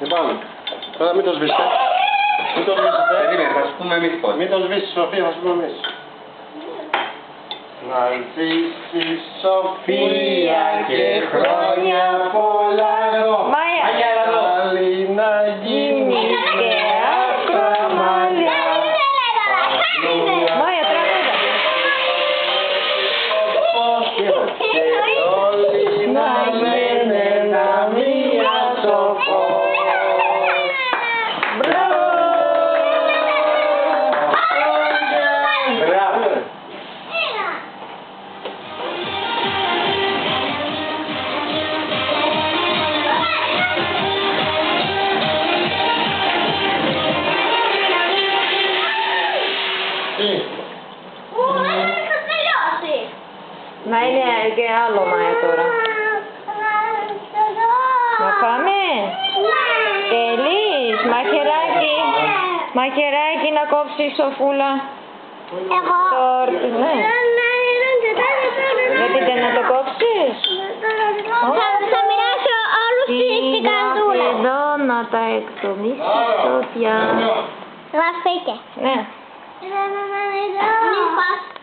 Λοιπόν, τώρα μην το σβήσετε. Μην το σβήσετε. Περίμενε, θα σου πούμε εμείς πώς. Μην το σβήσεις, Σοφία, θα σου πούμε εμείς. Να ζήσεις, Σοφία, και χρόνια πολλά. Μάια. Καλή να γίνεις Και ακρομαλιά. Μάια, τραγούδα. και όλοι να λένε να μία σοφό. Μπράβο. Μπράβο. Να είναι και άλλο Μάια τώρα. Να πάμε. Θέλεις μαχαιράκι. Μαχαιράκι να κόψεις, Σοφούλα. Τόρτι, ναι. Γιατί να το κόψεις. Θα μοιράσω όλους τις καρδούλες. Εδώ να τα εκτομίσεις, Σοφιά. Γραφείτε. Ναι. Μην πας.